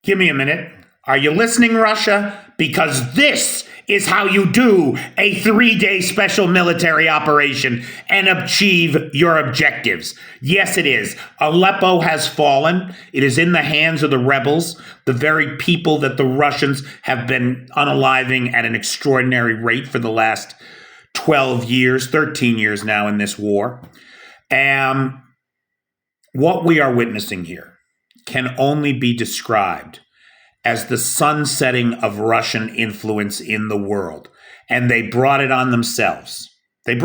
Give me a minute. Are you listening, Russia? Because this is how you do a 3-day special military operation and achieve your objectives. Yes, it is. Aleppo has fallen. It is in the hands of the rebels, the very people that the Russians have been unaliving at an extraordinary rate for the last 12 years, 13 years now in this war. What we are witnessing here can only be described as the sunsetting of Russian influence in the world. And they brought it on themselves. They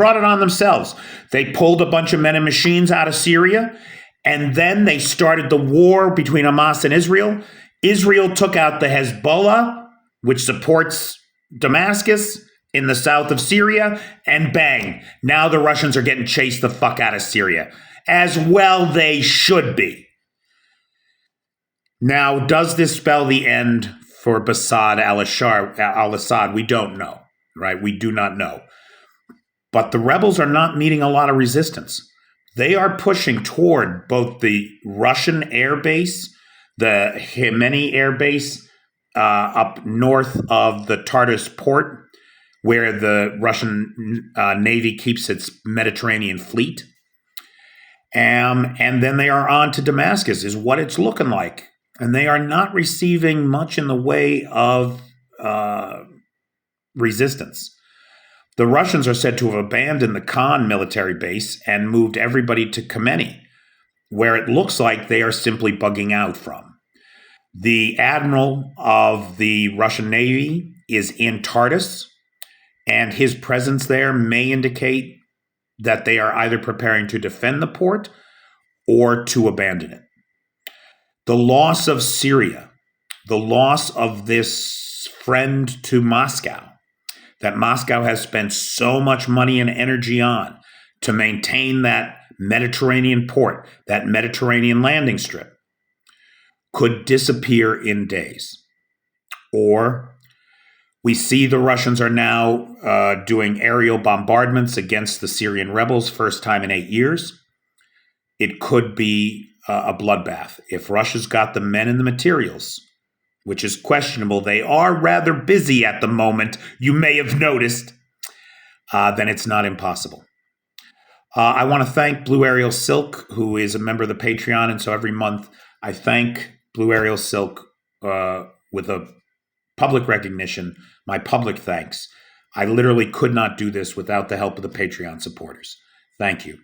pulled a bunch of men and machines out of Syria, and then they started the war between Hamas and Israel. Israel took out the Hezbollah, which supports Damascus in the south of Syria, and bang, now the Russians are getting chased the fuck out of Syria. As well they should be. Now, does this spell the end for Bashar al-Assad? We don't know, right? We do not know. But the rebels are not meeting a lot of resistance. They are pushing toward both the Russian air base, the Himeni air base up north of the Tartus port, where the Russian Navy keeps its Mediterranean fleet. And then they are on to Damascus, is what it's looking like. And they are not receiving much in the way of resistance. The Russians are said to have abandoned the Khan military base and moved everybody to Khamenei, where it looks like they are simply bugging out from. The admiral of the Russian Navy is in Tartus, and his presence there may indicate that they are either preparing to defend the port or to abandon it. The loss of Syria, the loss of this friend to Moscow, that Moscow has spent so much money and energy on to maintain that Mediterranean port, that Mediterranean landing strip, could disappear in days. Or we see the Russians are now doing aerial bombardments against the Syrian rebels, first time in 8 years. It could be a bloodbath. If Russia's got the men and the materials, which is questionable, they are rather busy at the moment, you may have noticed, then it's not impossible. I want to thank Blue Ariel Silk, who is a member of the Patreon, and so every month I thank Blue Ariel Silk with a public recognition, my public thanks. I literally could not do this without the help of the Patreon supporters. Thank you.